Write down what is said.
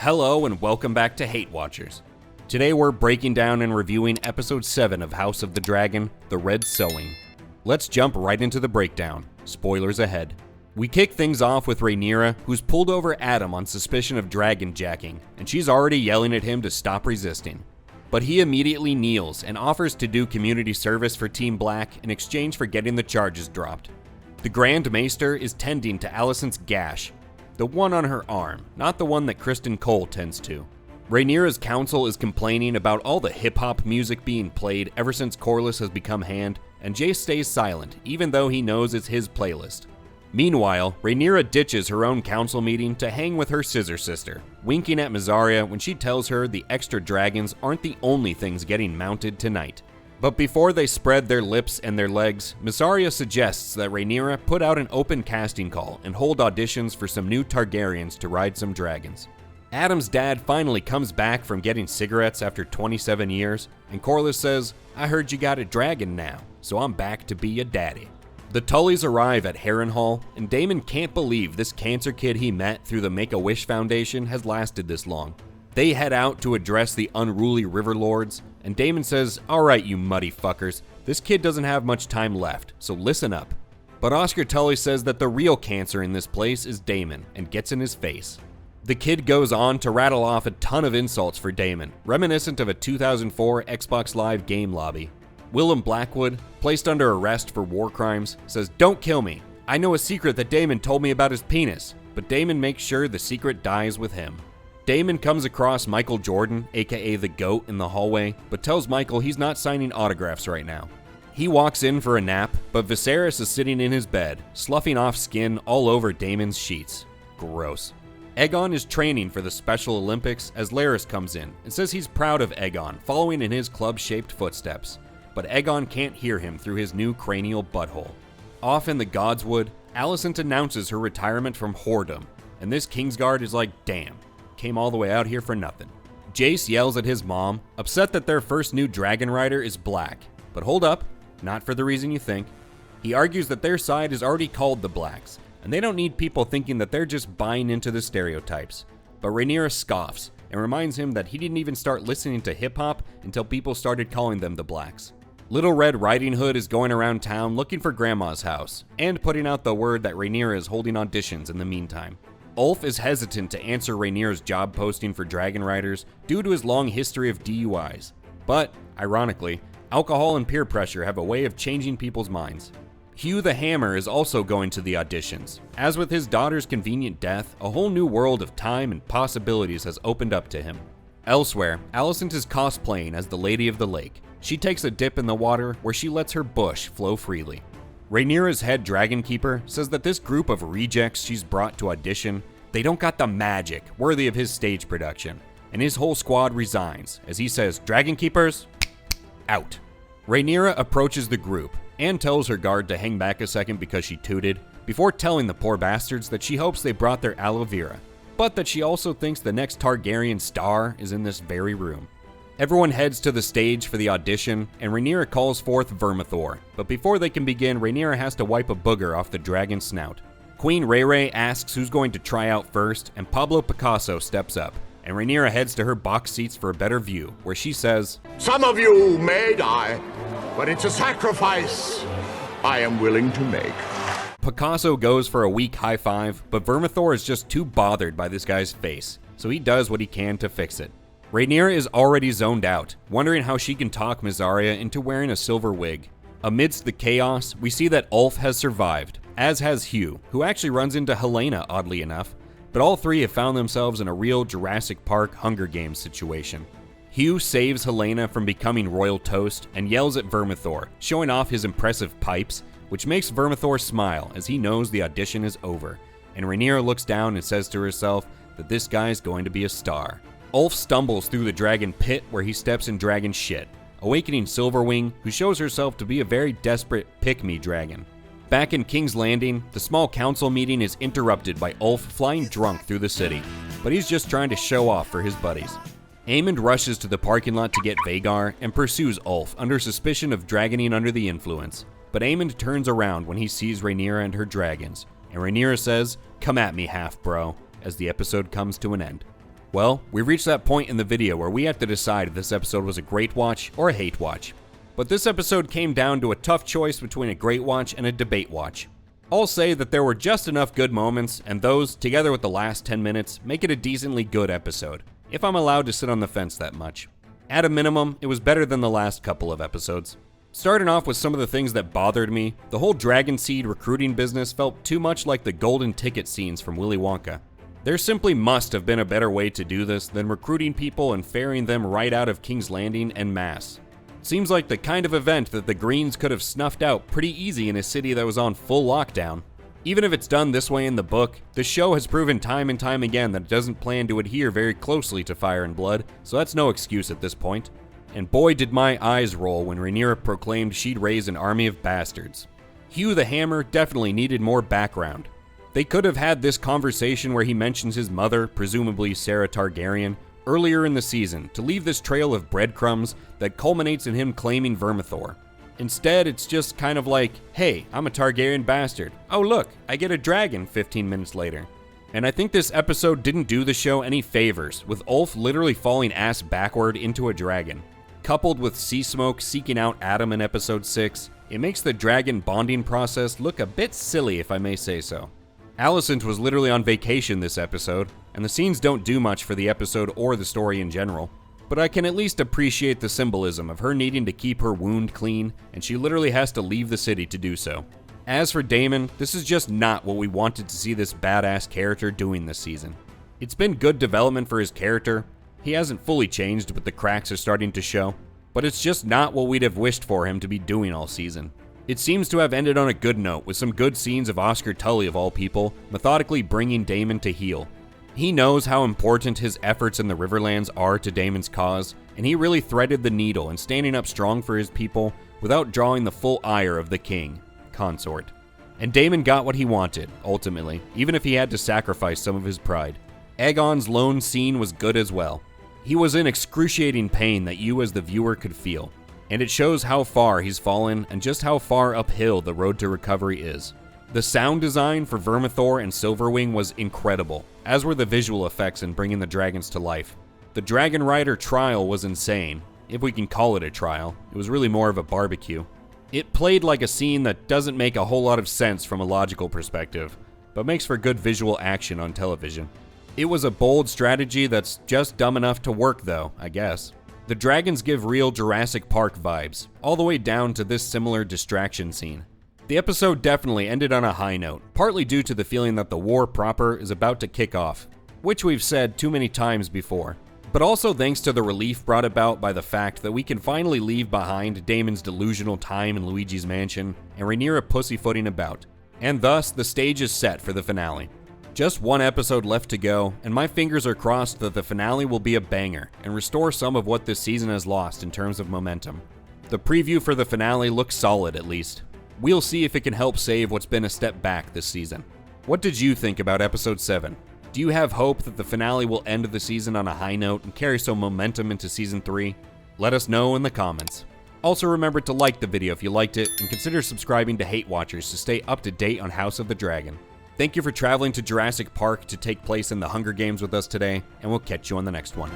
Hello and welcome back to HateWatchers. Today we're breaking down and reviewing episode 7 of House of the Dragon, The Red Sowing. Let's jump right into the breakdown. Spoilers ahead. We kick things off with Rhaenyra, who's pulled over Addam on suspicion of dragon jacking, and she's already yelling at him to stop resisting. But he immediately kneels and offers to do community service for Team Black in exchange for getting the charges dropped. The Grand Maester is tending to Alicent's gash, the one on her arm, not the one that Kristen Cole tends to. Rhaenyra's council is complaining about all the hip-hop music being played ever since Corlys has become Hand, and Jace stays silent, even though he knows it's his playlist. Meanwhile, Rhaenyra ditches her own council meeting to hang with her scissor sister, winking at Mysaria when she tells her the extra dragons aren't the only things getting mounted tonight. But before they spread their lips and their legs, Mysaria suggests that Rhaenyra put out an open casting call and hold auditions for some new Targaryens to ride some dragons. Addam's dad finally comes back from getting cigarettes after 27 years, and Corlys says, "I heard you got a dragon now, so I'm back to be a daddy." The Tullys arrive at Harrenhal, and Daemon can't believe this cancer kid he met through the Make-A-Wish Foundation has lasted this long. They head out to address the unruly river lords, and Daemon says, "Alright, you muddy fuckers, this kid doesn't have much time left, so listen up." But Oscar Tully says that the real cancer in this place is Daemon, and gets in his face. The kid goes on to rattle off a ton of insults for Daemon, reminiscent of a 2004 Xbox Live game lobby. Willem Blackwood, placed under arrest for war crimes, says, "Don't kill me. I know a secret that Daemon told me about his penis," but Daemon makes sure the secret dies with him. Daemon comes across Michael Jordan, aka the GOAT, in the hallway, but tells Michael he's not signing autographs right now. He walks in for a nap, but Viserys is sitting in his bed, sloughing off skin all over Daemon's sheets. Gross. Aegon is training for the Special Olympics as Larys comes in and says he's proud of Aegon, following in his club-shaped footsteps. But Aegon can't hear him through his new cranial butthole. Off in the Godswood, Alicent announces her retirement from whoredom, and this Kingsguard is like, damn, came all the way out here for nothing. Jace yells at his mom, upset that their first new dragon rider is black. But hold up, not for the reason you think. He argues that their side is already called the Blacks, and they don't need people thinking that they're just buying into the stereotypes. But Rhaenyra scoffs, and reminds him that he didn't even start listening to hip-hop until people started calling them the Blacks. Little Red Riding Hood is going around town looking for Grandma's house, and putting out the word that Rhaenyra is holding auditions in the meantime. Ulf is hesitant to answer Rhaenyra's job posting for Dragon Riders due to his long history of DUIs. But, ironically, alcohol and peer pressure have a way of changing people's minds. Hugh the Hammer is also going to the auditions. As with his daughter's convenient death, a whole new world of time and possibilities has opened up to him. Elsewhere, Alicent is cosplaying as the Lady of the Lake. She takes a dip in the water where she lets her bush flow freely. Rhaenyra's head dragon keeper says that this group of rejects she's brought to audition, they don't got the magic worthy of his stage production, and his whole squad resigns as he says, "Dragon keepers, out." Rhaenyra approaches the group and tells her guard to hang back a second because she tooted, before telling the poor bastards that she hopes they brought their aloe vera, but that she also thinks the next Targaryen star is in this very room. Everyone heads to the stage for the audition, and Rhaenyra calls forth Vermithor, but before they can begin, Rhaenyra has to wipe a booger off the dragon's snout. Queen Rhaeray asks who's going to try out first, and Pablo Picasso steps up, and Rhaenyra heads to her box seats for a better view, where she says, "Some of you may die, but it's a sacrifice I am willing to make." Picasso goes for a weak high five, but Vermithor is just too bothered by this guy's face, so he does what he can to fix it. Rhaenyra is already zoned out, wondering how she can talk Mysaria into wearing a silver wig. Amidst the chaos, we see that Ulf has survived, as has Hugh, who actually runs into Helaena oddly enough, but all three have found themselves in a real Jurassic Park Hunger Games situation. Hugh saves Helaena from becoming royal toast and yells at Vermithor, showing off his impressive pipes, which makes Vermithor smile as he knows the audition is over, and Rhaenyra looks down and says to herself that this guy's going to be a star. Ulf stumbles through the dragon pit where he steps in dragon shit, awakening Silverwing, who shows herself to be a very desperate pick-me dragon. Back in King's Landing, the small council meeting is interrupted by Ulf flying drunk through the city, but he's just trying to show off for his buddies. Aemond rushes to the parking lot to get Vhagar and pursues Ulf under suspicion of dragoning under the influence, but Aemond turns around when he sees Rhaenyra and her dragons, and Rhaenyra says, "Come at me, half-bro," as the episode comes to an end. Well, we've reached that point in the video where we have to decide if this episode was a great watch or a hate watch. But this episode came down to a tough choice between a great watch and a debate watch. I'll say that there were just enough good moments, and those, together with the last 10 minutes, make it a decently good episode, if I'm allowed to sit on the fence that much. At a minimum, it was better than the last couple of episodes. Starting off with some of the things that bothered me, the whole Dragon Seed recruiting business felt too much like the golden ticket scenes from Willy Wonka. There simply must have been a better way to do this than recruiting people and ferrying them right out of King's Landing en masse. Seems like the kind of event that the Greens could have snuffed out pretty easy in a city that was on full lockdown. Even if it's done this way in the book, the show has proven time and time again that it doesn't plan to adhere very closely to Fire and Blood, so that's no excuse at this point. And boy did my eyes roll when Rhaenyra proclaimed she'd raise an army of bastards. Hugh the Hammer definitely needed more background. They could have had this conversation where he mentions his mother, presumably Sarah Targaryen, earlier in the season to leave this trail of breadcrumbs that culminates in him claiming Vermithor. Instead, it's just kind of like, hey, I'm a Targaryen bastard. Oh look, I get a dragon 15 minutes later. And I think this episode didn't do the show any favors, with Ulf literally falling ass backward into a dragon. Coupled with Sea Smoke seeking out Addam in episode 6, it makes the dragon bonding process look a bit silly if I may say so. Alicent was literally on vacation this episode, and the scenes don't do much for the episode or the story in general, but I can at least appreciate the symbolism of her needing to keep her wound clean, and she literally has to leave the city to do so. As for Daemon, this is just not what we wanted to see this badass character doing this season. It's been good development for his character. He hasn't fully changed, but the cracks are starting to show, but it's just not what we'd have wished for him to be doing all season. It seems to have ended on a good note, with some good scenes of Oscar Tully of all people, methodically bringing Daemon to heel. He knows how important his efforts in the Riverlands are to Daemon's cause, and he really threaded the needle in standing up strong for his people without drawing the full ire of the king, consort. And Daemon got what he wanted, ultimately, even if he had to sacrifice some of his pride. Aegon's lone scene was good as well. He was in excruciating pain that you as the viewer could feel. And it shows how far he's fallen and just how far uphill the road to recovery is. The sound design for Vermithor and Silverwing was incredible, as were the visual effects in bringing the dragons to life. The Dragon Rider trial was insane, if we can call it a trial. It was really more of a barbecue. It played like a scene that doesn't make a whole lot of sense from a logical perspective, but makes for good visual action on television. It was a bold strategy that's just dumb enough to work though, I guess. The dragons give real Jurassic Park vibes, all the way down to this similar distraction scene. The episode definitely ended on a high note, partly due to the feeling that the war proper is about to kick off, which we've said too many times before, but also thanks to the relief brought about by the fact that we can finally leave behind Daemon's delusional time in Luigi's mansion and Rhaenyra pussyfooting about, and thus the stage is set for the finale. Just one episode left to go, and my fingers are crossed that the finale will be a banger and restore some of what this season has lost in terms of momentum. The preview for the finale looks solid at least. We'll see if it can help save what's been a step back this season. What did you think about episode 7? Do you have hope that the finale will end the season on a high note and carry some momentum into season 3? Let us know in the comments. Also remember to like the video if you liked it, and consider subscribing to HateWatchers to stay up to date on House of the Dragon. Thank you for traveling to Jurassic Park to take place in the Hunger Games with us today, and we'll catch you on the next one.